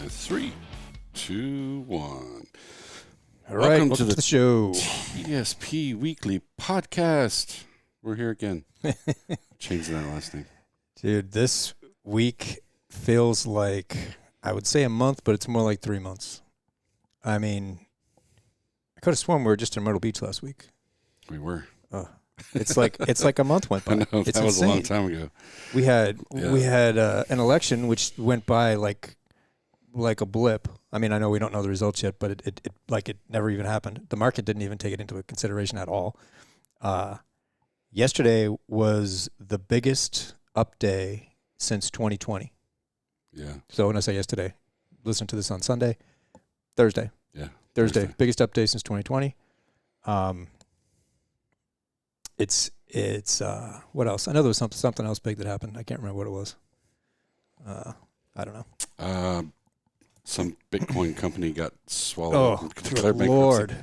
3, 2, 1. All right, welcome to the show. TSP Weekly Podcast. We're here again. Changing that last name. Dude, this week feels like, I would say a month, but it's more like 3 months. I mean, I could have sworn we were just in Myrtle Beach last week. We were. It's like a month went by. I know, it's that was insane. a long time ago. We had an election which went by like a blip. I mean, I know we don't know the results yet, but it never even happened. The market didn't even take it into consideration at all. Yesterday was the biggest up day since 2020. Yeah. So when I say yesterday, listen to this on Thursday. Yeah. Thursday. Biggest up day since 2020. It's what else? I know there was something else big that happened. I can't remember what it was. I don't know. Some Bitcoin company got swallowed. Oh, Declared good Lord.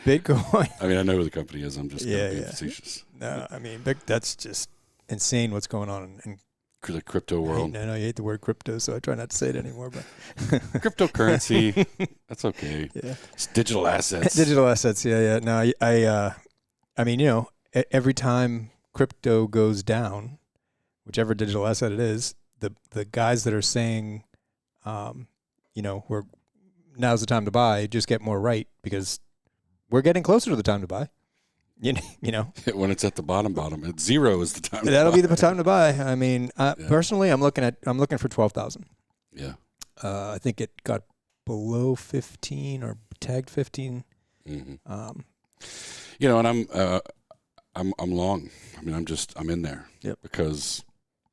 Bitcoin. I mean, I know who the company is. I'm just being facetious. No, I mean, that's just insane what's going on in the crypto world. I know you hate the word crypto, so I try not to say it anymore. But cryptocurrency, that's okay. Yeah. It's digital assets. Digital assets, yeah. No, I mean, every time crypto goes down, whichever digital asset it is, the guys that are saying, now's the time to buy, just get more right, because we're getting closer to the time to buy. When it's at the bottom, at zero is the time. That'll be the time to buy. I mean, personally, I'm looking for 12,000. Yeah. I think it got below 15 or tagged 15. Mm-hmm. And I'm long. I mean, I'm in there. Yep. Because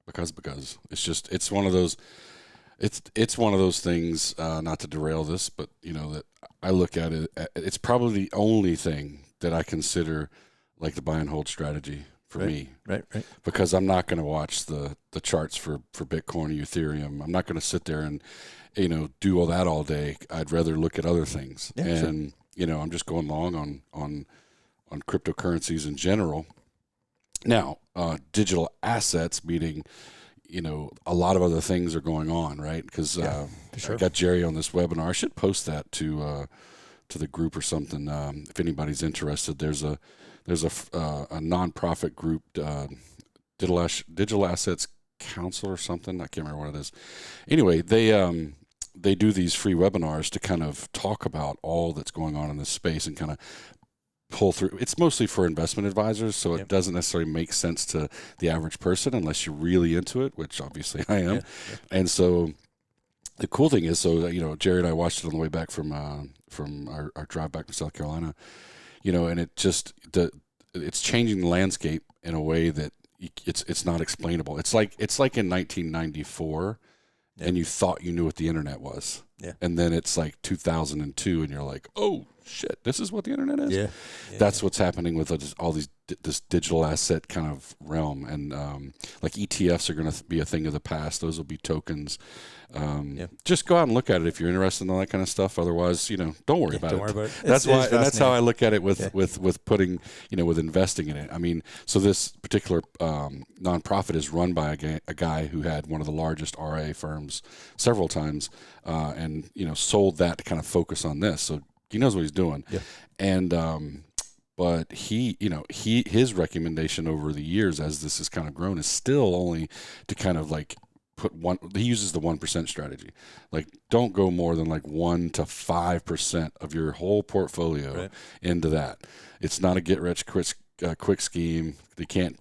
it's one of those. It's one of those things. Not to derail this, but that I look at it. It's probably the only thing that I consider like the buy and hold strategy for me. Right. Because I'm not going to watch the charts for Bitcoin or Ethereum. I'm not going to sit there and do all that all day. I'd rather look at other things. Yeah, and sure. I'm just going long on cryptocurrencies in general. Now, digital assets, meaning a lot of other things are going on, right? Because sure. I got Jerry on this webinar. I should post that to the group or something. If anybody's interested, there's a nonprofit group, Digital Assets Council or something. I can't remember what it is. Anyway, they do these free webinars to kind of talk about all that's going on in this space and kind of pull through. It's mostly for investment advisors, so it doesn't necessarily make sense to the average person unless you're really into it, which obviously I am. Yeah. And so the cool thing is, Jerry and I watched it on the way back from our drive back from South Carolina, and it's changing the landscape in a way that it's not explainable. It's like in 1994, and you thought you knew what the internet was. Yeah. And then it's like 2002, and you're like, oh shit, this is what the internet is. Yeah. That's what's happening with all this digital asset kind of realm, and like ETFs are going to be a thing of the past. Those will be tokens. Just go out and look at it if you're interested in all that kind of stuff. Otherwise, don't worry about it. That's how I look at it with putting, with investing in it. I mean, so this particular nonprofit is run by a guy who had one of the largest RIA firms several times, and sold that to kind of focus on this. So he knows what he's doing. Yeah. And but his recommendation over the years as this has kind of grown is still only to kind of like he uses the 1% strategy. Like, don't go more than like 1 to 5% of your whole portfolio into that. It's not a get rich quick scheme. They can't,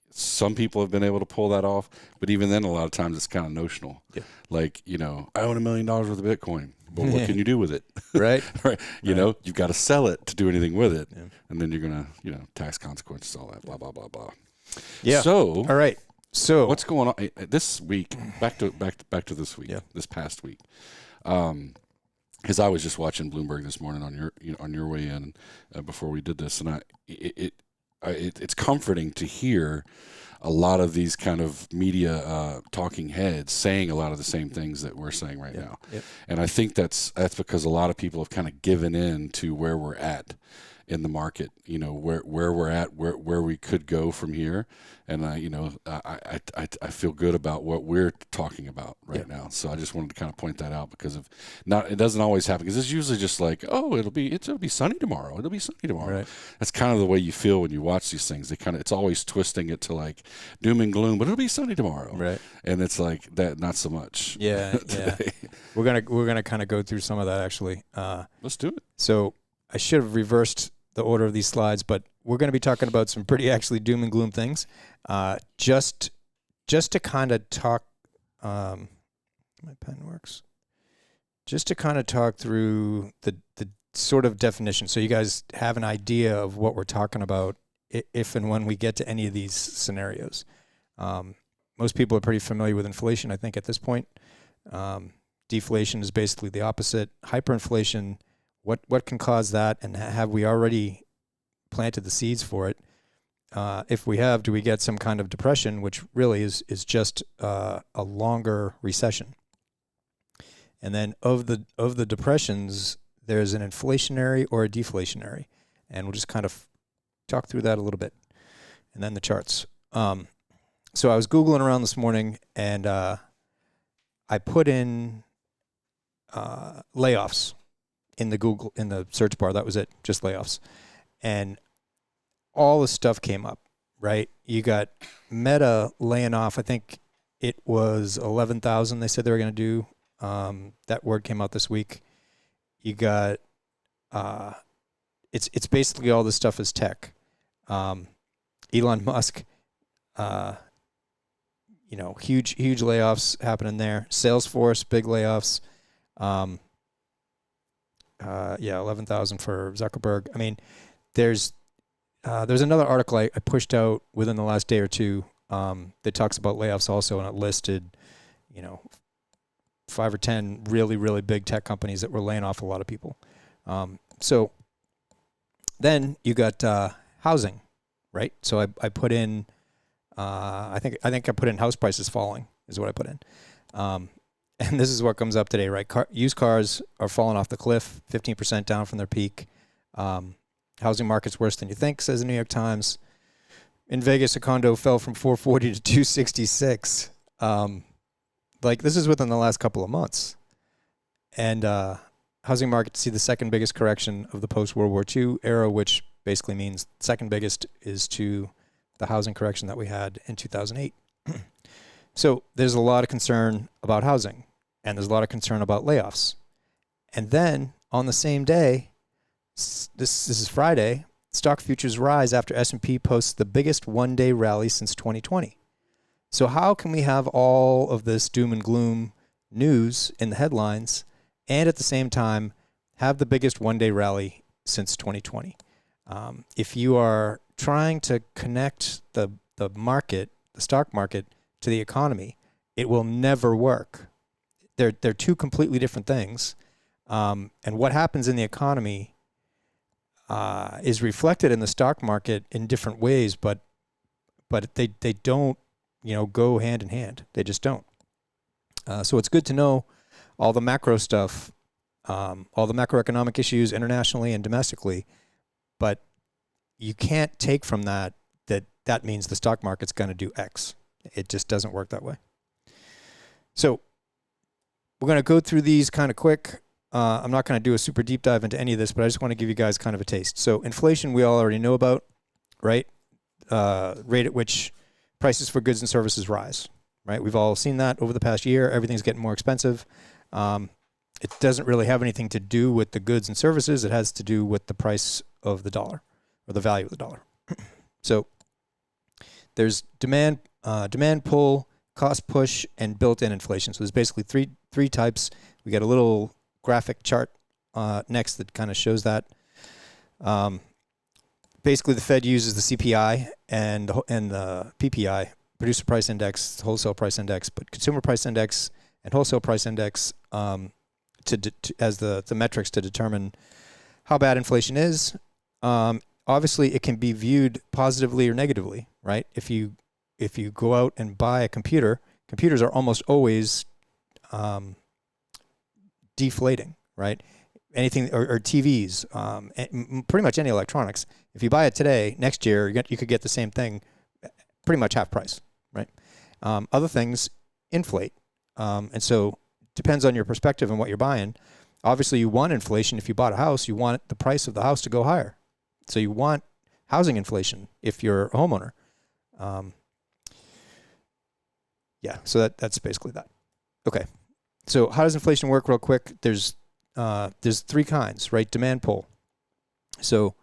some people have been able to pull that off, but even then, a lot of times it's kind of notional. Yeah. Like, I own $1 million worth of Bitcoin, but what can you do with it? Right. Right. You've got to sell it to do anything with it. Yeah. And then you're going to, tax consequences, all that, blah, blah, blah, blah. Yeah. So, all right. So what's going on this week? Back to this week. Yeah. This past week, because I was just watching Bloomberg this morning on your way in before we did this, and it's comforting to hear a lot of these kind of media talking heads saying a lot of the same things that we're saying right now. Yep. And I think that's because a lot of people have kind of given in to where we're at in the market, where we're at, where we could go from here. And I feel good about what we're talking about right now. So I just wanted to kind of point that out because it doesn't always happen, because it's usually just like, oh, it'll be sunny tomorrow. It'll be sunny tomorrow. Right. That's kind of the way you feel when you watch these things. It's always twisting it to like doom and gloom, but it'll be sunny tomorrow. Right. And it's like that, not so much. Yeah. We're gonna kind of go through some of that actually. Let's do it. So I should have reversed the order of these slides, but we're going to be talking about some pretty actually doom and gloom things. Just to kind of talk, my pen works. Just to kind of talk through the sort of definition, so you guys have an idea of what we're talking about if and when we get to any of these scenarios. Most people are pretty familiar with inflation, I think, at this point. Deflation is basically the opposite. Hyperinflation, what can cause that, and have we already planted the seeds for it? If we have, do we get some kind of depression, which really is just a longer recession? And then of the depressions, there's an inflationary or a deflationary, and we'll just kind of talk through that a little bit, and then the charts. So I was Googling around this morning, and I put in layoffs in the search bar. That was it, just layoffs. And all the stuff came up, right? You got Meta laying off, I think it was 11,000 they said they were going to do. That word came out this week. You got, it's basically all this stuff is tech. Elon Musk, huge layoffs happening there. Salesforce, big layoffs. 11,000 for Zuckerberg. I mean, there's another article I pushed out within the last day or two that talks about layoffs also, and it listed, 5 or 10 really, really big tech companies that were laying off a lot of people. So then you got housing, right? So I put in, I think I put in house prices falling is what I put in. And this is what comes up today, right? Used cars are falling off the cliff, 15% down from their peak. Housing market's worse than you think, says the New York Times. In Vegas, a condo fell from 440 to 266. This is within the last couple of months. And housing market to see the second biggest correction of the post-World War II era, which basically means second biggest is to the housing correction that we had in 2008. So there's a lot of concern about housing, and there's a lot of concern about layoffs. And then on the same day, this is Friday, stock futures rise after S&P posts the biggest one-day rally since 2020. So how can we have all of this doom and gloom news in the headlines and at the same time have the biggest one-day rally since 2020? If you are trying to connect the market, the stock market, to the economy, it will never work. They're two completely different things. And what happens in the economy is reflected in the stock market in different ways, but they don't, go hand in hand. They just don't. So it's good to know all the macro stuff, all the macroeconomic issues internationally and domestically, but you can't take from that means the stock market's going to do X. It just doesn't work that way. So we're going to go through these kind of quick. I'm not going to do a super deep dive into any of this, but I just want to give you guys kind of a taste. So inflation, we all already know about, right? Rate at which prices for goods and services rise, right? We've all seen that over the past year. Everything's getting more expensive. It doesn't really have anything to do with the goods and services. It has to do with the price of the dollar or the value of the dollar. So there's demand pull, cost push, and built-in inflation. So there's basically three types. We got a little graphic chart next that kind of shows that. Basically, the Fed uses the CPI and the PPI, producer price index, wholesale price index, but consumer price index and wholesale price index as the metrics to determine how bad inflation is. Obviously, it can be viewed positively or negatively, right? If you if you go out and buy a computer, computers are almost always deflating, right? Anything or TVs, pretty much any electronics. If you buy it today, next year you could get the same thing, pretty much half price, right? Other things inflate, and so depends on your perspective and what you're buying. Obviously, you want inflation. If you bought a house, you want the price of the house to go higher. So you want housing inflation if you're a homeowner. Yeah, so that's basically that. Okay, so how does inflation work real quick? There's three kinds, right? Demand pull. So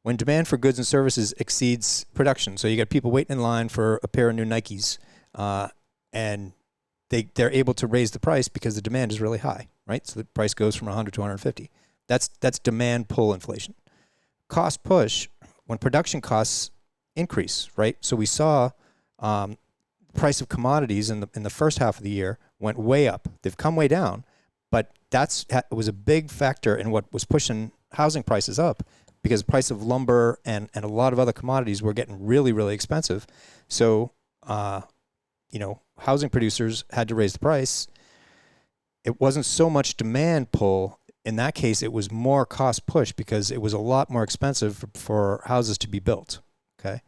when demand for goods and services exceeds production, so you got people waiting in line for a pair of new Nikes, and they're able to raise the price because the demand is really high, right? So the price goes from 100 to 150. That's demand pull inflation. Cost push, when production costs increase, right? So we saw price of commodities in the first half of the year went way up. They've come way down, but it was a big factor in what was pushing housing prices up, because the price of lumber and a lot of other commodities were getting really, really expensive. So, housing producers had to raise the price. It wasn't so much demand pull. In that case, it was more cost push because it was a lot more expensive for houses to be built. Okay.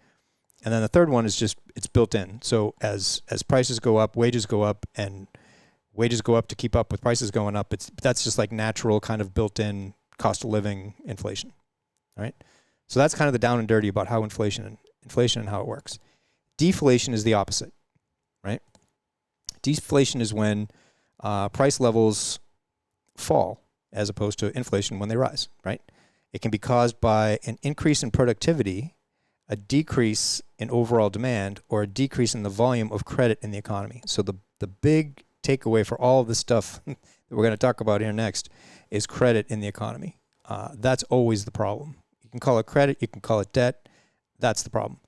And then the third one is just, it's built in. So as prices go up, wages go up, and wages go up to keep up with prices going up. That's just like natural kind of built-in cost of living inflation, right? So that's kind of the down and dirty about how inflation and how it works. Deflation is the opposite, right? Deflation is when price levels fall as opposed to inflation when they rise, right? It can be caused by an increase in productivity, a decrease in overall demand, or a decrease in the volume of credit in the economy. So the big takeaway for all of this stuff that we're going to talk about here next is credit in the economy. That's always the problem. You can call it credit, you can call it debt. That's the problem.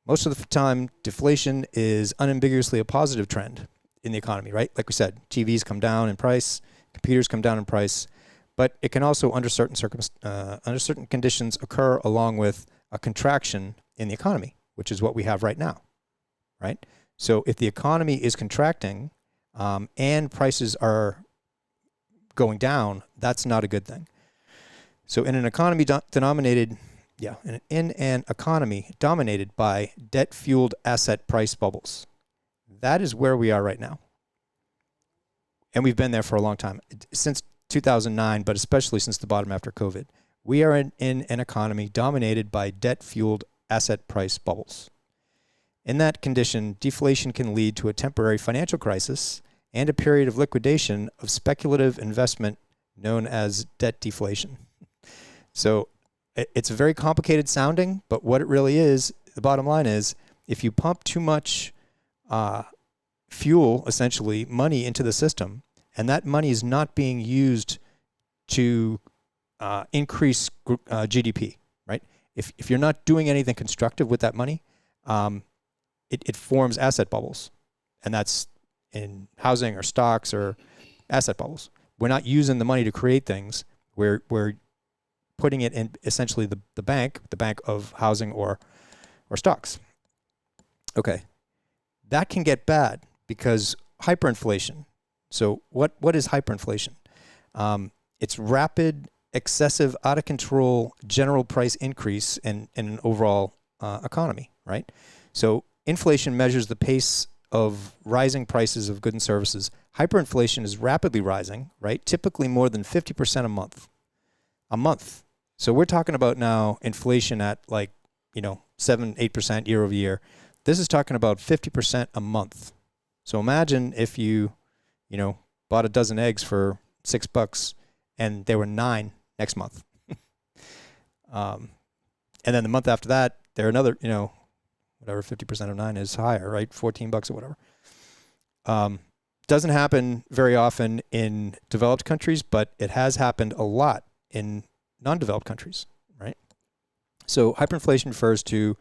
Most of the time, deflation is unambiguously a positive trend in the economy, right? Like we said, TVs come down in price, computers come down in price, but it can also, under certain conditions, occur along with a contraction in the economy, which is what we have right now, right? So if the economy is contracting and prices are going down, that's not a good thing. So in an economy dominated by debt-fueled asset price bubbles, that is where we are right now. And we've been there for a long time, since 2009, but especially since the bottom after COVID. We are in an economy dominated by debt-fueled asset price bubbles. In that condition, deflation can lead to a temporary financial crisis and a period of liquidation of speculative investment known as debt deflation. So it's very complicated sounding, but what it really is, the bottom line is, if you pump too much fuel, essentially money, into the system, and that money is not being used to increase GDP, right? If you're not doing anything constructive with that money, it forms asset bubbles, and that's in housing or stocks or asset bubbles. We're not using the money to create things. We're putting it in essentially the bank of housing or stocks. Okay, that can get bad because hyperinflation. So what is hyperinflation? It's rapid, excessive, out of control general price increase in an overall economy, right? So inflation measures the pace of rising prices of goods and services. Hyperinflation is rapidly rising, right? Typically more than 50% a month. So we're talking about now inflation at 7-8% year over year. This is talking about 50% a month. So imagine if you bought a dozen eggs for $6 and there were 9 next month. And then the month after that, they're another, whatever 50% of 9 is higher, right? $14 or whatever. Doesn't happen very often in developed countries, but it has happened a lot in non-developed countries, right? So hyperinflation refers to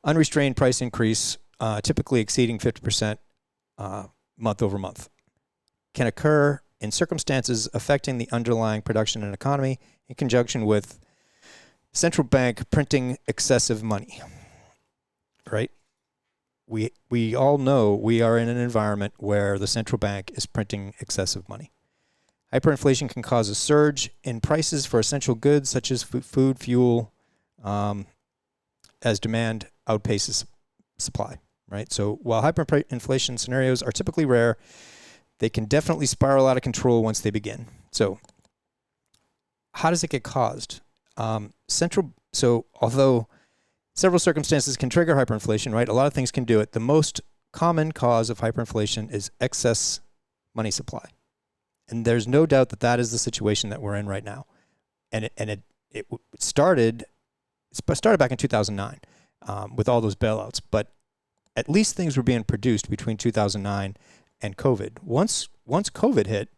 unrestrained price increase, typically exceeding 50% month over month. Can occur in circumstances affecting the underlying production and economy in conjunction with central bank printing excessive money, right? we all know we are in an environment where the central bank is printing excessive money. Hyperinflation can cause a surge in prices for essential goods such as food, fuel, as demand outpaces supply, right? So while hyperinflation scenarios are typically rare, they can definitely spiral out of control once they begin. So how does it get caused? So although several circumstances can trigger hyperinflation, right? A lot of things can do it. The most common cause of hyperinflation is excess money supply. And there's no doubt that that is the situation that we're in right now. And it started back in 2009 with all those bailouts. But at least things were being produced between 2009 and COVID. Once COVID hit,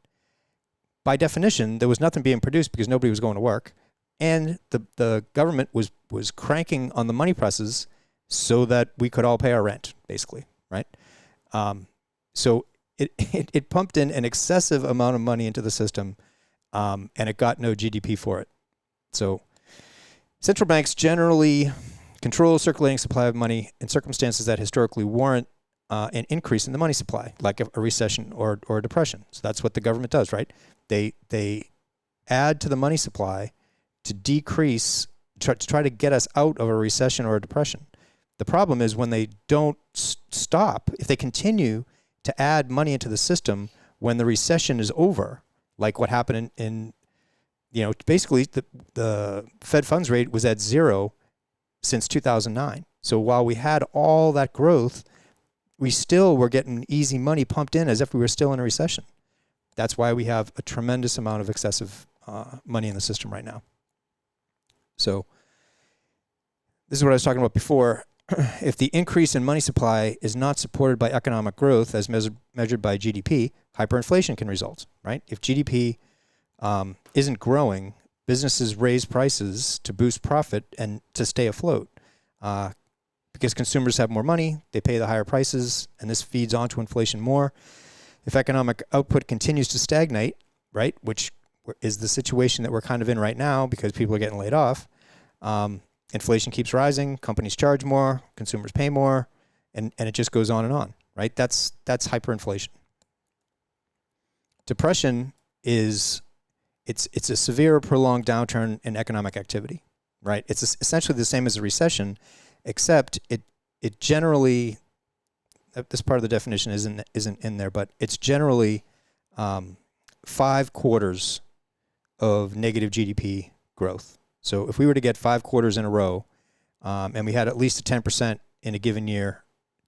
by definition, there was nothing being produced because nobody was going to work. And the government was cranking on the money presses so that we could all pay our rent, basically, right? So it pumped in an excessive amount of money into the system, and it got no GDP for it. So central banks generally control circulating supply of money in circumstances that historically warrant an increase in the money supply, like a recession or a depression. So that's what the government does, right? They add to the money supply to try to get us out of a recession or a depression. The problem is when they don't stop, if they continue to add money into the system when the recession is over, like what happened in basically the Fed funds rate was at zero since 2009. So while we had all that growth, we still were getting easy money pumped in as if we were still in a recession. That's why we have a tremendous amount of excessive money in the system right now. So this is what I was talking about before. If the increase in money supply is not supported by economic growth as measured by GDP, hyperinflation can result, right? If GDP isn't growing, businesses raise prices to boost profit and to stay afloat. Because consumers have more money, they pay the higher prices, and this feeds onto inflation more. If economic output continues to stagnate, right, which is the situation that we're kind of in right now because people are getting laid off, inflation keeps rising, companies charge more, consumers pay more, and it just goes on, right? That's hyperinflation. Depression it's a severe, prolonged downturn in economic activity, right? It's essentially the same as a recession, except it generally, this part of the definition isn't in there, but it's generally 5 quarters of negative GDP growth. So if we were to get 5 quarters in a row, and we had at least a 10% in a given year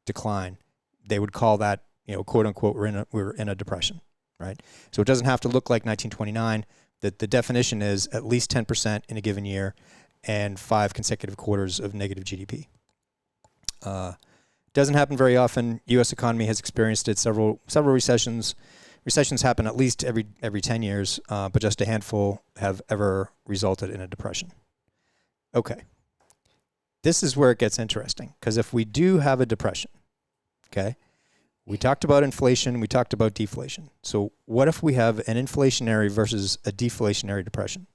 decline, they would call that, quote unquote, we're in a depression, right? So it doesn't have to look like 1929. The definition is at least 10% in a given year and 5 consecutive quarters of negative GDP. Doesn't happen very often. U.S. economy has experienced it several recessions. Recessions happen at least every 10 years, but just a handful have ever resulted in a depression. Okay. This is where it gets interesting, because if we do have a depression, okay, we talked about inflation, we talked about deflation. So what if we have an inflationary versus a deflationary depression?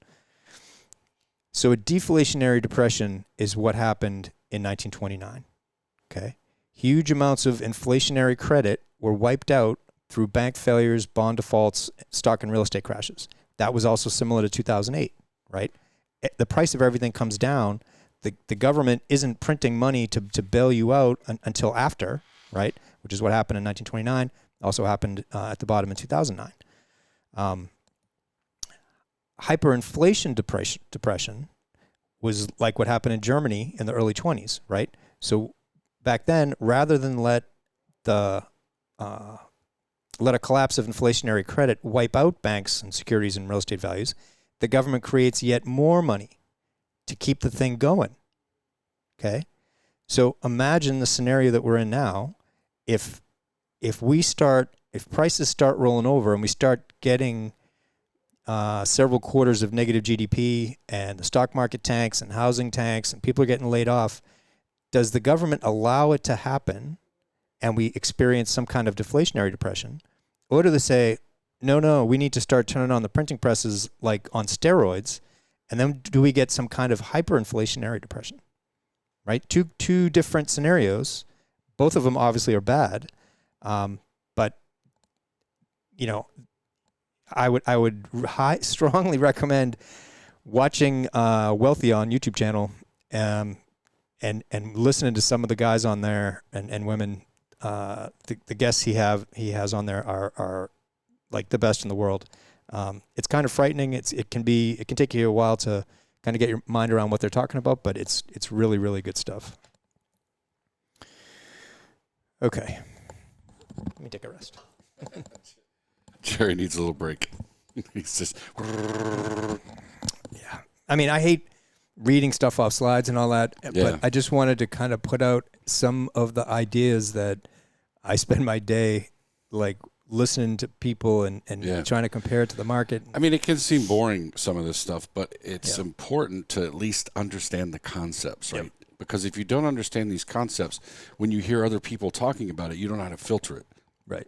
So a deflationary depression is what happened in 1929, okay? Huge amounts of inflationary credit were wiped out through bank failures, bond defaults, stock and real estate crashes. That was also similar to 2008, right? The price of everything comes down. The government isn't printing money to bail you out until after, right? Which is what happened in 1929. Also happened at the bottom in 2009. Hyperinflation depression was like what happened in Germany in the early 20s, right? So back then, rather than let a collapse of inflationary credit wipe out banks and securities and real estate values, the government creates yet more money to keep the thing going. Okay? So imagine the scenario that we're in now. If prices start rolling over and we start getting several quarters of negative GDP and the stock market tanks and housing tanks and people are getting laid off, does the government allow it to happen and we experience some kind of deflationary depression? Or do they say, no, we need to start turning on the printing presses like on steroids, and then do we get some kind of hyperinflationary depression? Right? Two different scenarios, both of them obviously are bad, but I would strongly recommend watching Wealthy on YouTube channel, and listening to some of the guys on there and women. The guests he has on there are like the best in the world. It's kind of frightening. It can take you a while to kind of get your mind around what they're talking about, but it's really, really good stuff. Okay. Let me take a rest. Jerry needs a little break. He's just... Yeah. I mean, I hate reading stuff off slides and all that, but I just wanted to kind of put out some of the ideas that I spend my day like listening to people and trying to compare it to the market. I mean, it can seem boring, some of this stuff, but it's important to at least understand the concepts, right? Yep. Because if you don't understand these concepts, when you hear other people talking about it, you don't know how to filter it. Right.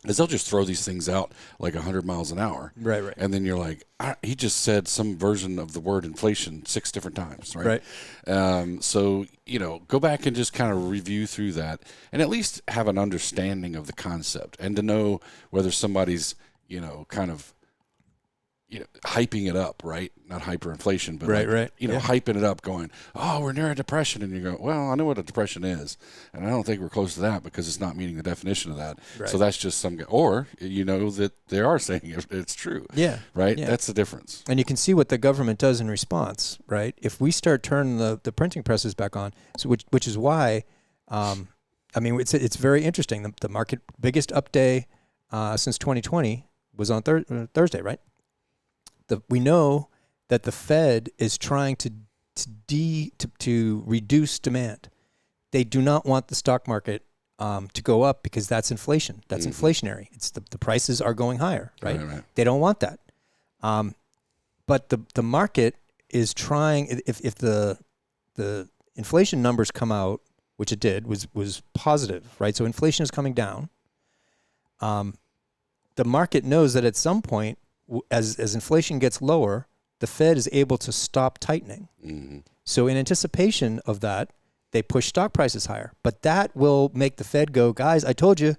Because they'll just throw these things out like 100 miles an hour. Right. And then you're like, he just said some version of the word inflation 6 different times, right? So, go back and just kind of review through that and at least have an understanding of the concept and to know whether somebody's, kind of, hyping it up, right? Not hyperinflation, but hyping it up going, oh, we're near a depression. And you go, well, I know what a depression is. And I don't think we're close to that because it's not meeting the definition of that. Right. So that's just some, or that they are saying it's true. Yeah. Right. Yeah. That's the difference. And you can see what the government does in response, right? If we start turning the printing presses back on, so which is why, it's very interesting. The market biggest up day since 2020 was on Thursday, right? We know that the Fed is trying to reduce demand. They do not want the stock market to go up because that's inflation. That's inflationary. It's the prices are going higher, right? Right. They don't want that. But the market is trying. If the inflation numbers come out, which it did, was positive, right? So inflation is coming down. The market knows that at some point, as inflation gets lower, the Fed is able to stop tightening. Mm-hmm. So in anticipation of that, they push stock prices higher. But that will make the Fed go, guys, I told you.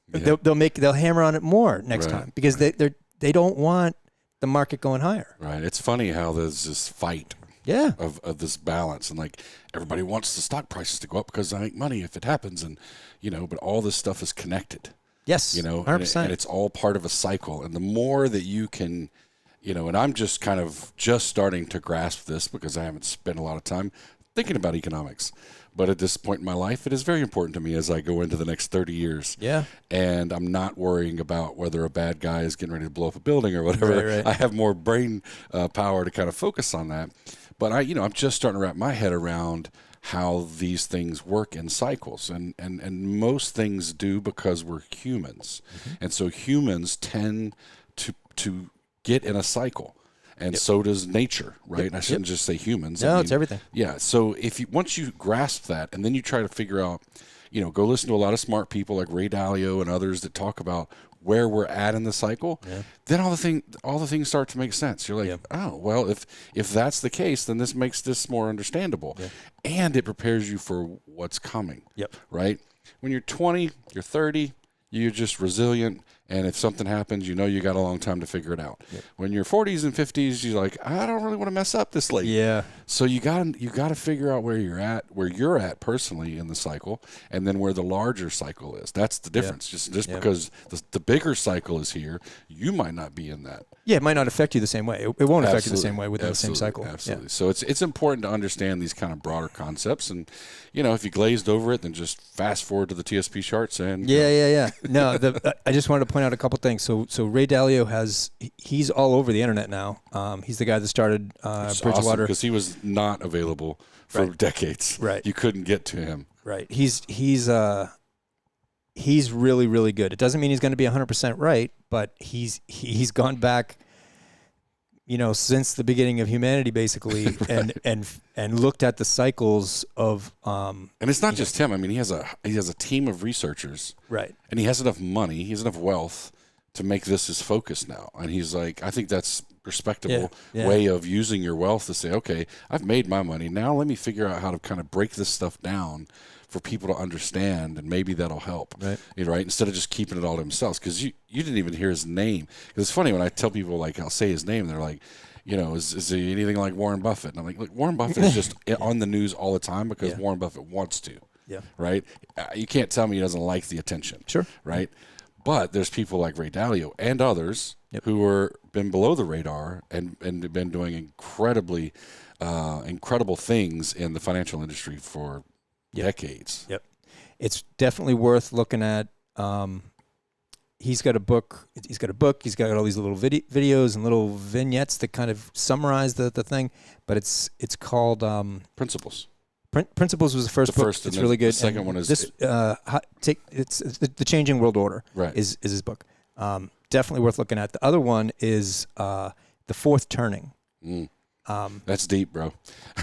They'll hammer on it more next time because they don't want the market going higher. Right. It's funny how there's this fight of this balance, and like everybody wants the stock prices to go up because I make money if it happens, and but all this stuff is connected. Yes, 100%. And it's all part of a cycle. And the more that you can, and I'm just kind of starting to grasp this because I haven't spent a lot of time thinking about economics. But at this point in my life, it is very important to me as I go into the next 30 years. Yeah. And I'm not worrying about whether a bad guy is getting ready to blow up a building or whatever. Right. I have more brain power to kind of focus on that. But I'm just starting to wrap my head around how these things work in cycles, and most things do because we're humans, and so humans tend to get in a cycle, and so does nature, right? And I shouldn't just say humans. No, it's everything. Yeah. So once you grasp that, and then you try to figure out, go listen to a lot of smart people like Ray Dalio and others that talk about where we're at in the cycle, then all the things start to make sense. You're like, oh, well, if that's the case, then this makes this more understandable. Yeah. And it prepares you for what's coming. Yep. Right? When you're 20, you're 30, you're just resilient. And if something happens, you got a long time to figure it out. Yep. When you're 40s and 50s, you're like, I don't really want to mess up this late. Yeah. So you got to figure out where you're at personally in the cycle, and then where the larger cycle is. That's the difference. Just because the bigger cycle is here, you might not be in that. Yeah, it might not affect you the same way. It won't affect you the same way within the same cycle. Absolutely. Yeah. So it's important to understand these kind of broader concepts, and if you glazed over it, then just fast forward to the TSP charts and No, I just wanted to point out a couple things. So Ray Dalio he's all over the internet now. He's the guy that started Bridgewater because he was not available for decades. Right, you couldn't get to him. Right, he's really, really good. It doesn't mean he's going to be 100% right, but he's gone back, since the beginning of humanity, basically, and looked at the cycles of. And it's not just him. I mean, he has a team of researchers, right? And he has enough money, he has enough wealth to make this his focus now. And he's like, I think that's respectable way of using your wealth to say, okay, I've made my money. Now let me figure out how to kind of break this stuff down for people to understand, and maybe that'll help. Right. Instead of just keeping it all to themselves, because you didn't even hear his name. Because it's funny when I tell people, like, I'll say his name, they're like, is he anything like Warren Buffett? And I'm like, look, Warren Buffett is just on the news all the time because Warren Buffett wants to. Yeah. Right. You can't tell me he doesn't like the attention. Sure. Right. But there's people like Ray Dalio and others who are been below the radar and been doing incredible things in the financial industry for decades. Yep. It's definitely worth looking at. He's got a book. He's got all these little videos and little vignettes that kind of summarize the thing. But it's called Principles. Principles was the first book. It's really good. The second one is this. It's the Changing World Order. Right. Is his book. Definitely worth looking at. The other one is The Fourth Turning. That's deep, bro.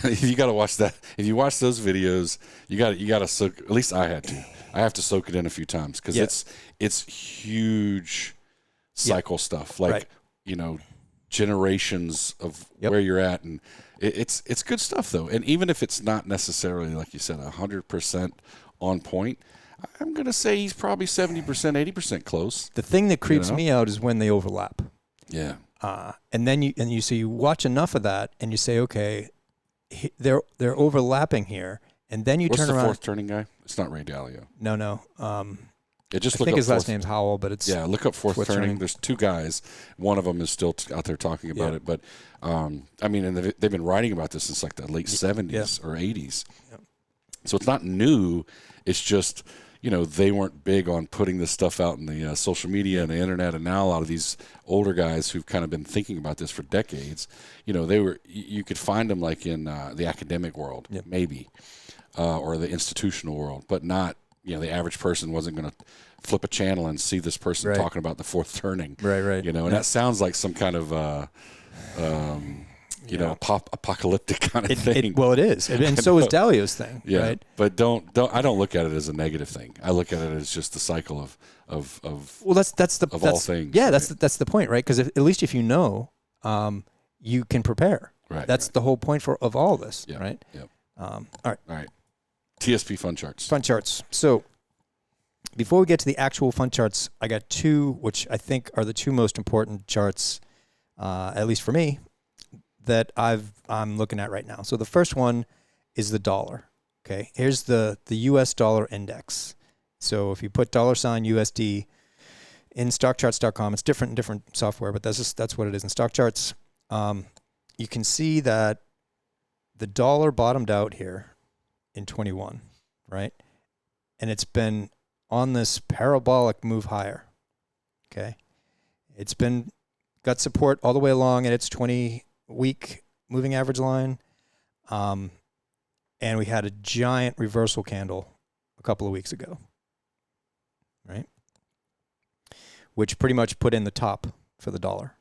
You got to watch that. If you watch those videos, you got to soak. At least I had to. I have to soak it in a few times because it's huge cycle stuff. Like generations of where you're at, and it's good stuff though. And even if it's not necessarily, like you said, 100% on point, I'm gonna say he's probably 70%, 80% close. The thing that creeps me out is when they overlap. Yeah. And then you watch enough of that, and you say, okay, they're overlapping here, and then you turn around. What's the Fourth Turning guy? It's not Ray Dalio. No. I think his last name's Howell, but it's look up Fourth Turning. There's two guys. One of them is still out there talking about it, but they've been writing about this since like the late 70s or 80s. Yep. So it's not new. It's just they weren't big on putting this stuff out in the social media and the internet, and now a lot of these older guys who've kind of been thinking about this for decades, you could find them like in the academic world, maybe, or the institutional world, but not. The average person wasn't going to flip a channel and see this person talking about the Fourth Turning. Right. And that sounds like some kind of, apocalyptic kind of thing. Well, it is. And so is Dalio's thing. Yeah. Right? But I don't look at it as a negative thing. I look at it as just the cycle of all things. Yeah, right? that's the point, right? Because at least if you can prepare. Right. That's the whole point of all of this, right? Yep. All right. TSP Fun Charts. Fun charts. So before we get to the actual fun charts, I got two, which I think are the two most important charts, at least for me, that I'm looking at right now. So the first one is the dollar. Okay, here's the U.S. dollar index. So if you put $USD in stockcharts.com, it's different in different software, but that's what it is in stock charts. You can see that the dollar bottomed out here in 21, right? And it's been on this parabolic move higher. Okay. It's got support all the way along at its 20-week moving average line. And we had a giant reversal candle a couple of weeks ago, right? Which pretty much put in the top for the dollar.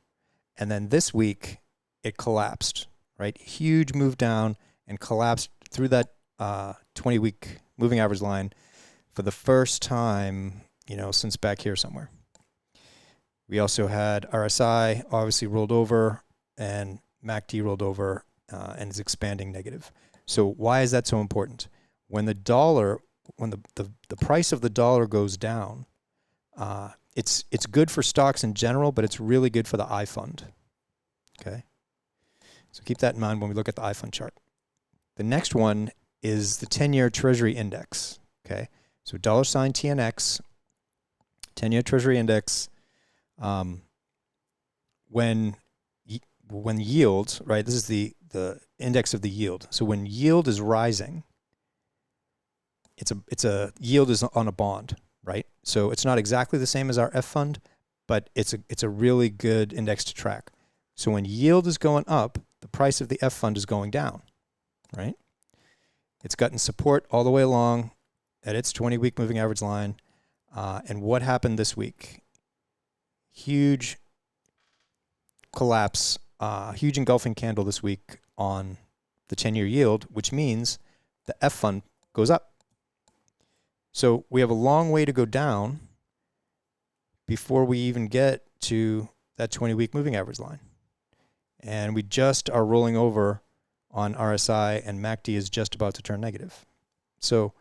And then this week it collapsed, right? Huge move down and collapsed through that 20-week moving average line for the first time, since back here somewhere. We also had RSI obviously rolled over, and MACD rolled over and is expanding negative. So why is that so important? When the price of the dollar goes down, it's good for stocks in general, but it's really good for the I fund. Okay, so keep that in mind when we look at the I fund chart. The next one is the 10-year Treasury Index, okay? So $TNX, 10-year Treasury Index, when yield, right, this is the index of the yield. So when yield is rising, it's a yield is on a bond, right? So it's not exactly the same as our F fund, but it's a really good index to track. So when yield is going up, the price of the F fund is going down, right? It's gotten support all the way along at its 20-week moving average line. And what happened this week? Huge collapse, huge engulfing candle this week on the 10-year yield, which means the F fund goes up. So we have a long way to go down before we even get to that 20-week moving average line. And we just are rolling over on RSI, and MACD is just about to turn negative. So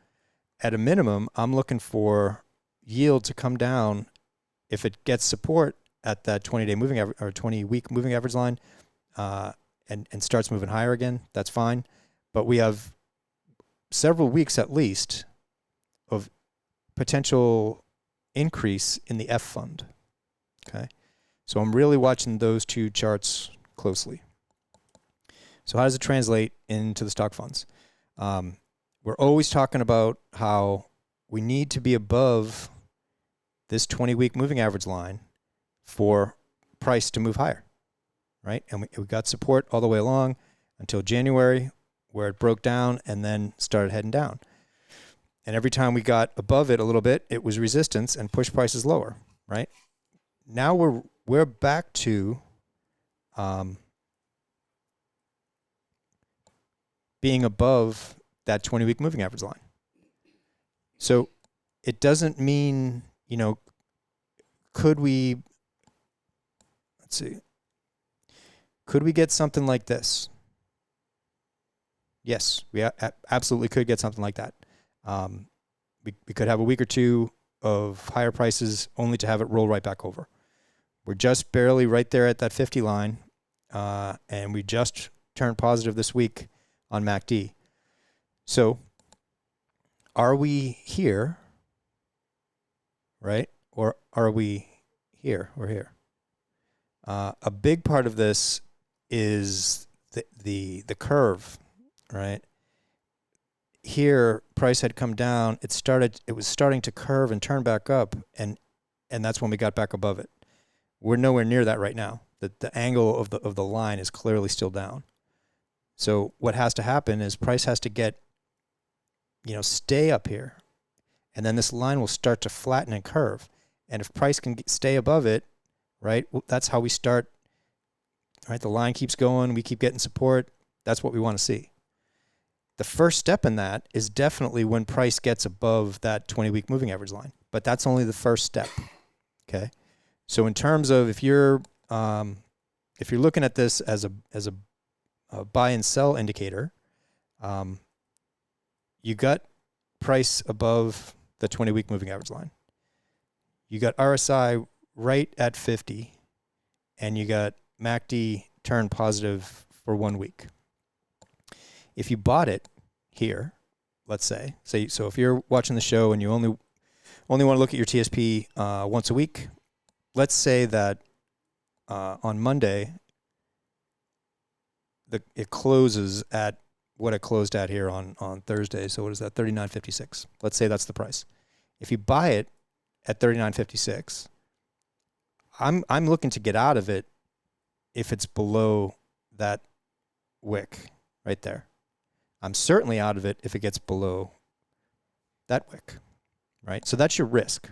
at a minimum, I'm looking for yield to come down. If it gets support at that 20-day moving average or 20-week moving average line, and starts moving higher again, that's fine. But we have several weeks at least of potential increase in the F fund. Okay, so I'm really watching those two charts closely. So how does it translate into the stock funds? We're always talking about how we need to be above this 20-week moving average line for price to move higher, right? And we got support all the way along until January, where it broke down and then started heading down. And every time we got above it a little bit, it was resistance and pushed prices lower, right? Now we're back to being above that 20-week moving average line. So it doesn't mean, could we get something like this? Yes, we absolutely could get something like that. We could have a week or two of higher prices only to have it roll right back over. We're just barely right there at that 50 line, and we just turned positive this week on MACD. So are we here, right? Or are we here or here? A big part of this is the curve, right? Here, price had come down. It was starting to curve and turn back up, and that's when we got back above it. We're nowhere near that right now. The angle of the line is clearly still down. So what has to happen is price has to get, stay up here, and then this line will start to flatten and curve. And if price can stay above it, right, that's how we start. Right, the line keeps going. We keep getting support. That's what we want to see. The first step in that is definitely when price gets above that 20-week moving average line. But that's only the first step. Okay. So in terms of if you're looking at this as a buy and sell indicator, you got price above the 20-week moving average line. You got RSI right at 50, and you got MACD turn positive for 1 week. If you bought it here, let's say so if you're watching the show and you only want to look at your TSP once a week, let's say that on Monday it closes at what it closed at here on Thursday. So what is that? 39.56. Let's say that's the price. If you buy it at 39.56, I'm looking to get out of it if it's below that wick right there. I'm certainly out of it if it gets below that wick, right? So that's your risk.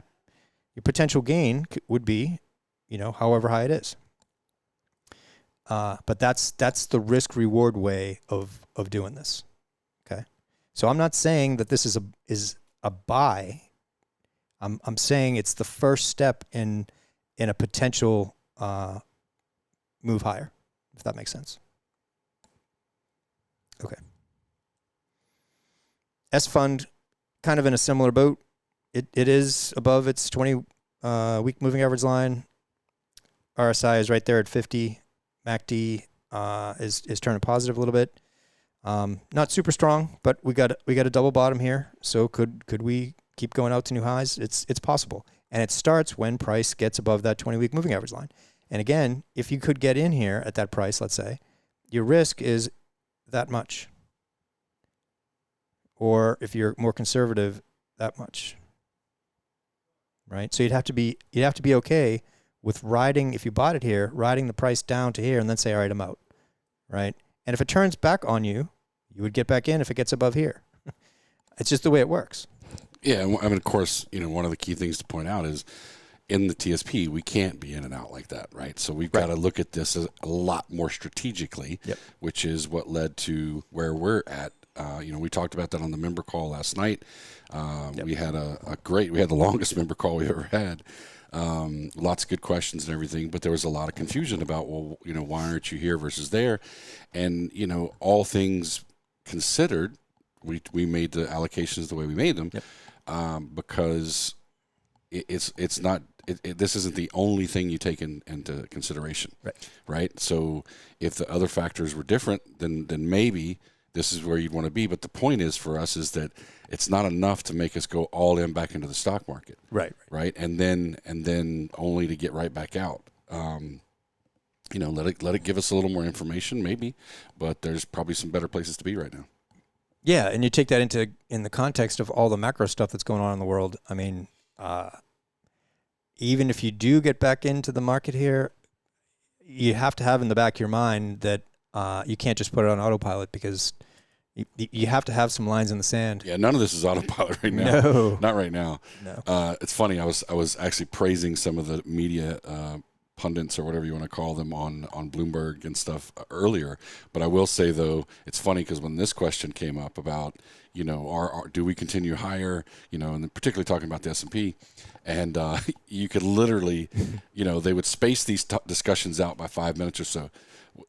Your potential gain would be, however high it is. But that's the risk reward way of doing this. Okay. So I'm not saying that this is a buy. I'm saying it's the first step in a potential move higher, if that makes sense. Okay. S fund, kind of in a similar boat. It is above its 20-week moving average line. RSI is right there at 50. MACD is turning positive a little bit. Not super strong, but we got a double bottom here. So could we keep going out to new highs? It's possible, and it starts when price gets above that 20-week moving average line. And again, if you could get in here at that price, let's say, your risk is that much. Or if you're more conservative, that much. Right? So you'd have to be okay with riding, if you bought it here, riding the price down to here and then say, all right, I'm out. Right? And if it turns back on you, you would get back in if it gets above here. It's just the way it works. Yeah, I mean, of course, one of the key things to point out is in the TSP, we can't be in and out like that, right? So we've got to look at this as a lot more strategically, which is what led to where we're at. We talked about that on the member call last night. We had we had the longest member call we ever had. Lots of good questions and everything, but there was a lot of confusion about, well, why aren't you here versus there? And, all things considered, we made the allocations the way we made them, because it's not, this isn't the only thing you take into consideration, right? So if the other factors were different, then maybe this is where you'd want to be. But the point is for us is that it's not enough to make us go all in back into the stock market, right, and then only to get right back out. Let it give us a little more information, maybe, but there's probably some better places to be right now. Yeah, and you take that in the context of all the macro stuff that's going on in the world. I mean, even if you do get back into the market here, you have to have in the back of your mind that you can't just put it on autopilot, because you have to have some lines in the sand. Yeah, none of this is autopilot right now. No, not right now. No. It's funny. I was actually praising some of the media pundits or whatever you want to call them on Bloomberg and stuff earlier. But I will say, though, it's funny because when this question came up about, do we continue higher, and particularly talking about the S&P, and you could literally, they would space these discussions out by 5 minutes or so.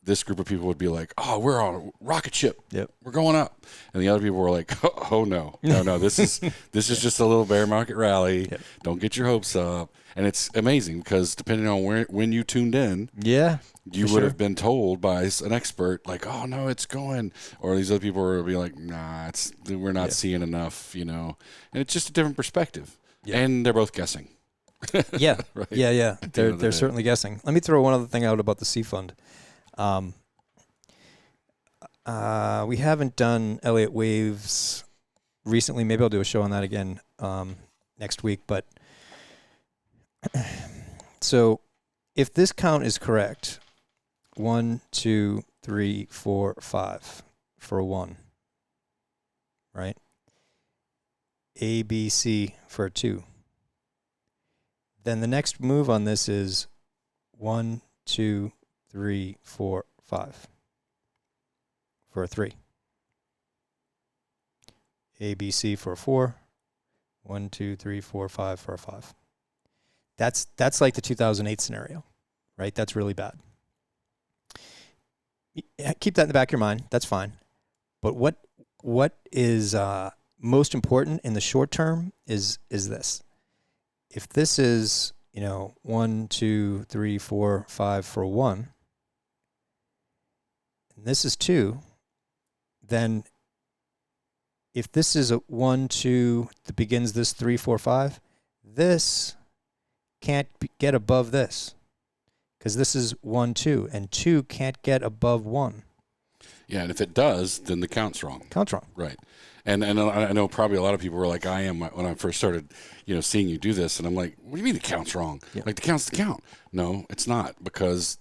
This group of people would be like, "Oh, we're on a rocket ship. Yep. We're going up," and the other people were like, "Oh no, this is just a little bear market rally. Yep. Don't get your hopes up." And it's amazing because depending on when you tuned in, you would have been told by an expert like, "Oh no, it's going," or these other people would be like, "Nah, we're not seeing enough," and it's just a different perspective, and they're both guessing. Yeah, right? yeah. They're certainly guessing. Let me throw one other thing out about the C fund. We haven't done Elliott Waves recently. Maybe I'll do a show on that again next week. But so if this count is correct, 1, 2, 3, 4, 5 for a 1, right? A, B, C for a 2. Then the next move on this is 1, 2, 3, 4, 5 for a 3. A, B, C for a 4. 1, 2, 3, 4, 5 for a 5. That's like the 2008 scenario, right? That's really bad. Keep that in the back of your mind. That's fine. But what is most important in the short term is this. If this is 1, 2, 3, 4, 5 for a 1, and this is 2, then if this is a 1, 2 that begins this 3, 4, 5, this can't get above this, because this is 1, 2, and 2 can't get above 1. Yeah, and if it does, then the count's wrong. Count's wrong. Right. And I know probably a lot of people were like I am when I first started, seeing you do this, and I'm like, what do you mean the count's wrong? Yeah. Like the count's the count. No, it's not, because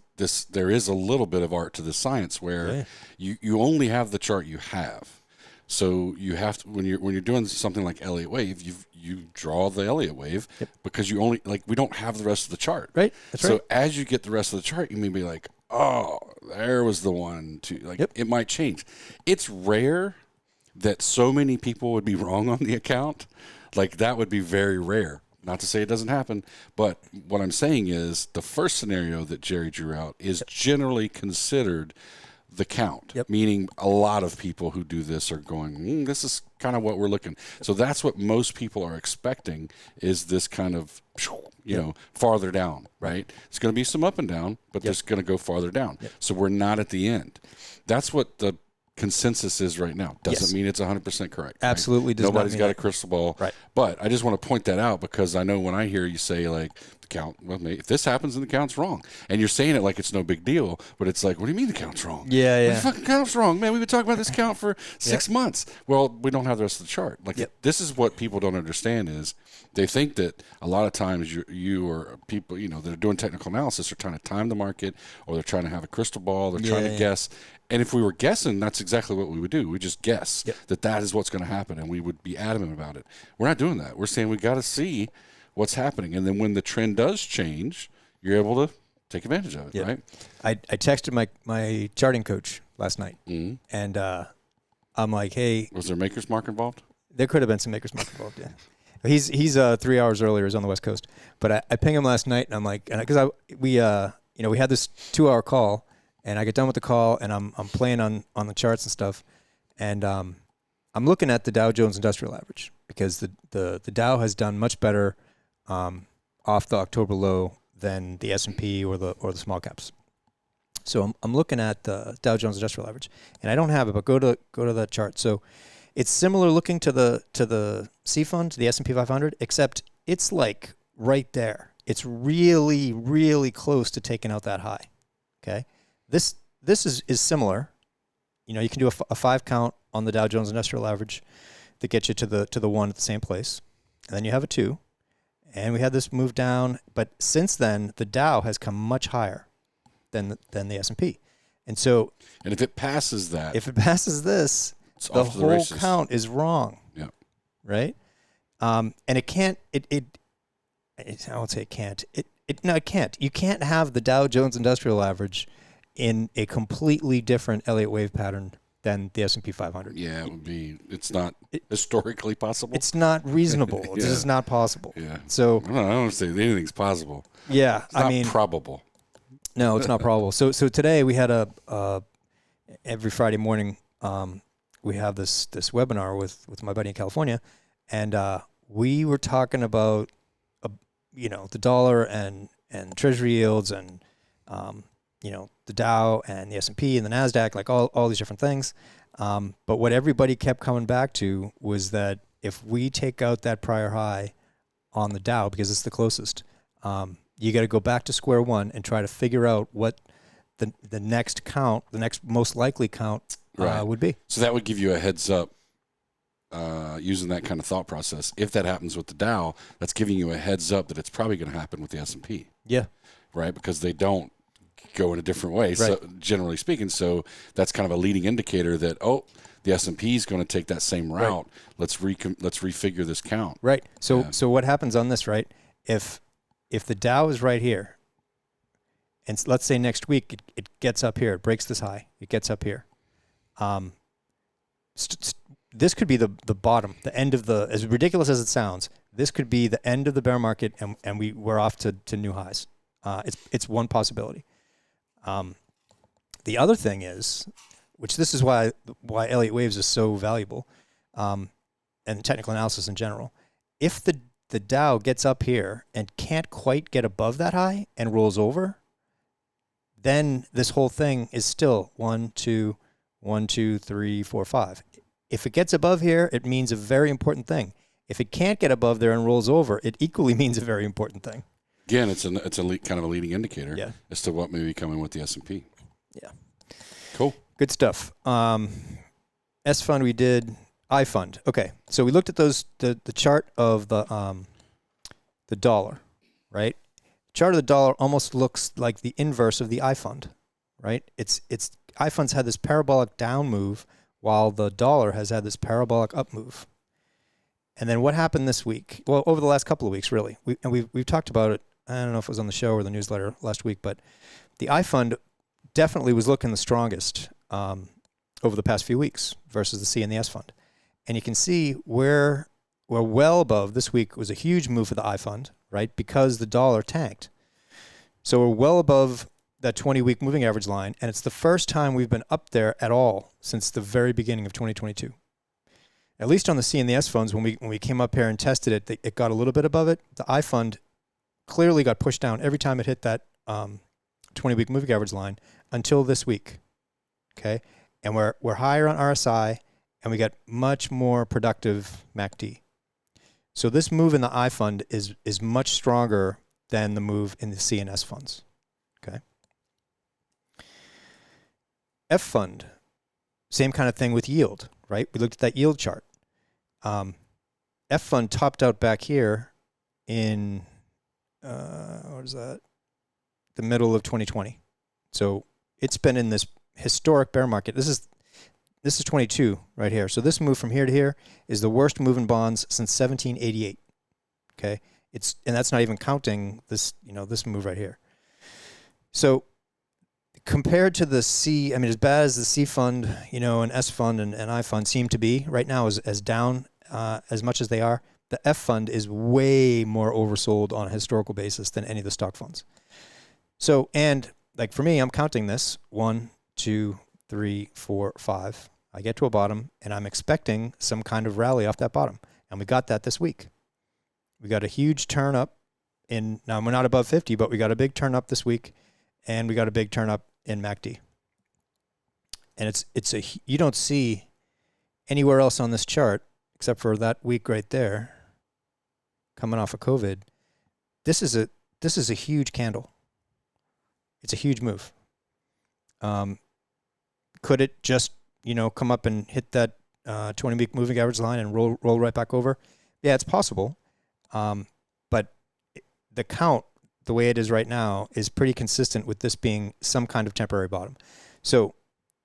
there is a little bit of art to this science where you only have the chart you have. So you have to, when you're doing something like Elliott wave, you draw the Elliott wave because you only, we don't have the rest of the chart. Right. That's right. So as you get the rest of the chart, you may be like, oh, there was the 1, 2. It might change. It's rare that so many people would be wrong on the account. That would be very rare. Not to say it doesn't happen, but what I'm saying is the first scenario that Jerry drew out is generally considered the count, meaning a lot of people who do this are going, this is kind of what we're looking. So that's what most people are expecting, is this kind of, farther down, right? It's going to be some up and down, but it's going to go farther down. So we're not at the end. That's what the consensus is right now. Doesn't mean it's 100% correct. Absolutely does not. Nobody's got a crystal ball. Right. But I just want to point that out, because I know when I hear you say the count, well, if this happens, then the count's wrong. And you're saying it like it's no big deal, but it's like, what do you mean the count's wrong? Yeah. The fucking count's wrong, man. We've been talking about this count for 6 months. Well, we don't have the rest of the chart. This is what people don't understand, is they think that a lot of times you or people, that are doing technical analysis are trying to time the market, or they're trying to have a crystal ball. They're trying to guess. And if we were guessing, that's exactly what we would do. We just guess that is what's going to happen, and we would be adamant about it. We're not doing that. We're saying we got to see what's happening, and then when the trend does change, you're able to take advantage of it, right? I texted my charting coach last night, and I'm like, hey. Was there Maker's Mark involved? There could have been some Maker's Mark involved, He's 3 hours earlier. He's on the West Coast. But I ping him last night, and I'm like, because we had this 2-hour call, and I get done with the call, and I'm playing on the charts and stuff, and I'm looking at the Dow Jones Industrial Average because the Dow has done much better off the October low than the S&P or the small caps. So I'm looking at the Dow Jones Industrial Average, and I don't have it, but go to the chart. So it's similar looking to the C fund, the S&P 500, except it's like right there. It's really, really close to taking out that high. Okay, this is similar. You can do a 5 count on the Dow Jones Industrial Average that gets you to the 1 at the same place, and then you have a 2, and we had this move down. But since then, the Dow has come much higher than the S&P, and if it passes that, this, the whole count is wrong. Yeah. Right. And it can't. I won't say it can't. No, it can't. You can't have the Dow Jones Industrial Average in a completely different Elliott wave pattern than the S&P 500. Yeah, it would be. It's not historically possible. It's not reasonable. It's just not possible. Yeah. So I don't say anything's possible. Yeah, it's not probable. No, it's not probable. So today we had every Friday morning we have this webinar with my buddy in California, and we were talking about the dollar and treasury yields and the Dow and the S&P and the NASDAQ, like all these different things. But what everybody kept coming back to was that if we take out that prior high on the Dow, because it's the closest, you got to go back to square one and try to figure out what the next count, the next most likely count would be. So that would give you a heads up using that kind of thought process. If that happens with the Dow, that's giving you a heads up that it's probably going to happen with the S&P. Yeah. Right? Because they don't go in a different way, right. So generally speaking. So that's kind of a leading indicator that, the S&P is going to take that same route. Right. Let's refigure this count. Right. So what happens on this, right? If the Dow is right here, and let's say next week it gets up here, it breaks this high, it gets up here. This could be the bottom, the end of as ridiculous as it sounds, this could be the end of the bear market, and we're off to new highs. It's one possibility. The other thing is, which this is why Elliott Waves is so valuable, and technical analysis in general. If the Dow gets up here and can't quite get above that high and rolls over, then this whole thing is still 1, 2, 3, 4, 5. If it gets above here, it means a very important thing. If it can't get above there and rolls over, it equally means a very important thing. Again, it's a kind of a leading indicator as to what may be coming with the S&P. Yeah. Cool. Good stuff. S fund we did. I fund. Okay. So we looked at the chart of the dollar, right? The chart of the dollar almost looks like the inverse of the I fund, right? It's I fund's had this parabolic down move while the dollar has had this parabolic up move. And then what happened this week? Well, over the last couple of weeks, really. We've talked about it. I don't know if it was on the show or the newsletter last week, but the I fund definitely was looking the strongest over the past few weeks versus the C and the S fund. And you can see we're well above. This week was a huge move for the I fund, right? Because the dollar tanked. So we're well above that 20-week moving average line, and it's the first time we've been up there at all since the very beginning of 2022. At least on the C and the S funds, when we came up here and tested it, it got a little bit above it. The I fund clearly got pushed down every time it hit that 20-week moving average line until this week. Okay, and we're higher on RSI, and we got much more productive MACD. So this move in the I fund is much stronger than the move in the C and S funds. Okay. F fund, same kind of thing with yield, right? We looked at that yield chart. F fund topped out back here in what is that? The middle of 2020. So it's been in this historic bear market. This is 22 right here. So this move from here to here is the worst move in bonds since 1788. Okay, and that's not even counting this this move right here. So compared to the C, I mean, as bad as the C fund, and S fund and I fund seem to be right now, as down as much as they are, the F fund is way more oversold on a historical basis than any of the stock funds. So, and like for me, I'm counting this 1, 2, 3, 4, 5. I get to a bottom, and I'm expecting some kind of rally off that bottom. And we got that this week. We got a huge turn up now we're not above 50, but we got a big turn up this week, and we got a big turn up in MACD. And you don't see anywhere else on this chart, except for that week right there, coming off of COVID. This is a huge candle. It's a huge move. Could it just, come up and hit that 20-week moving average line and roll right back over? Yeah, it's possible. But the count, the way it is right now, is pretty consistent with this being some kind of temporary bottom. So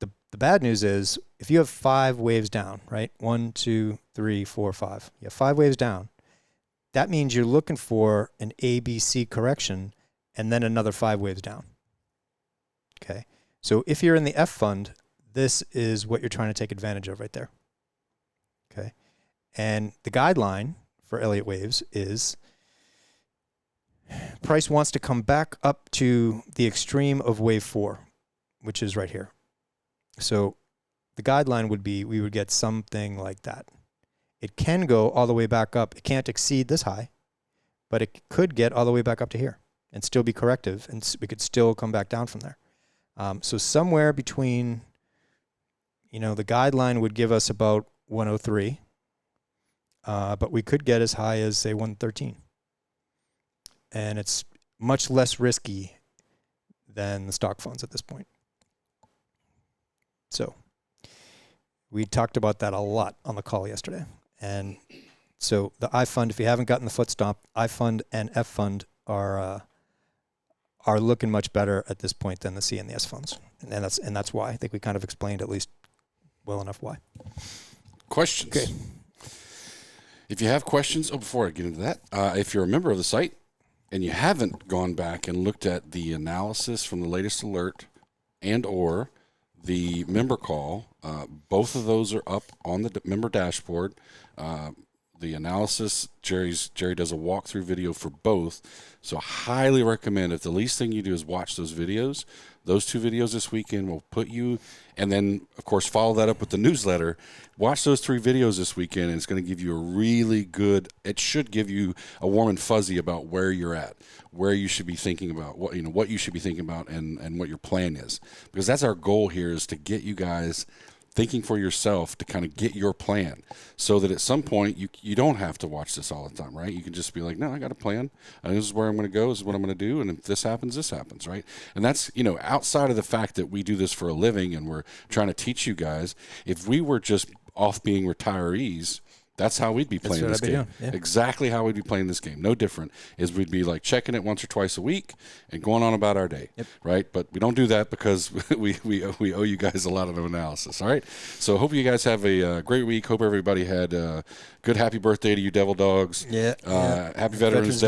the bad news is if you have 5 waves down, right? 1, 2, 3, 4, 5. You have 5 waves down. That means you're looking for an ABC correction and then another 5 waves down. Okay. So if you're in the F fund, this is what you're trying to take advantage of right there. Okay. And the guideline for Elliott waves is price wants to come back up to the extreme of wave 4, which is right here. So the guideline would be we would get something like that. It can go all the way back up. It can't exceed this high, but it could get all the way back up to here and still be corrective, and we could still come back down from there. So somewhere between, the guideline would give us about 103, but we could get as high as, say, 113. And it's much less risky than the stock funds at this point. So we talked about that a lot on the call yesterday. And so the I fund, if you haven't gotten the foot stomp, I fund and F fund are looking much better at this point than the C and the S funds. And that's why. I think we kind of explained at least well enough why. Questions? Okay. If you have questions, before I get into that, if you're a member of the site and you haven't gone back and looked at the analysis from the latest alert and or the member call, both of those are up on the member dashboard. The analysis, Jerry does a walkthrough video for both. So I highly recommend, if the least thing you do is watch those videos, those 2 videos this weekend will put you, and then, of course, follow that up with the newsletter. Watch those 3 videos this weekend, and it's going to give you a really good, it should give you a warm and fuzzy about where you're at, where you should be thinking about, what you should be thinking about and what your plan is. Because that's our goal here, is to get you guys thinking for yourself, to kind of get your plan, so that at some point you don't have to watch this all the time, right? You can just be like, no, I got a plan. This is where I'm going to go. This is what I'm going to do. And if this happens, right? And that's, outside of the fact that we do this for a living and we're trying to teach you guys, if we were just off being retirees, that's how we'd be playing this game. Yeah. Exactly how we'd be playing this game. No different. Is we'd be like checking it once or twice a week and going on about our day, right? But we don't do that because we owe you guys a lot of analysis. All right. So hope you guys have a great week. Hope everybody had a good happy birthday to you, Devil Dogs. Yeah. Happy Veterans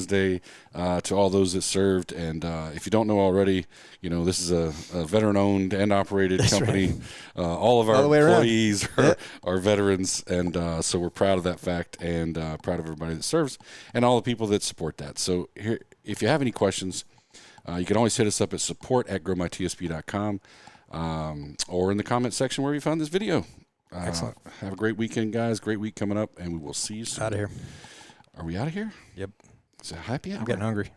Day to all those that served. And if you don't know already, this is a veteran-owned and operated company. Right. All of our employees are veterans, and so we're proud of that fact, and proud of everybody that serves and all the people that support that. So here, if you have any questions, you can always hit us up at support@growmytsp.com or in the comment section where you found this video. Excellent. Have a great weekend, guys. Great week coming up, and we will see you soon. Out of here. Are we out of here? Yep. Is it happy hour? I'm getting hungry.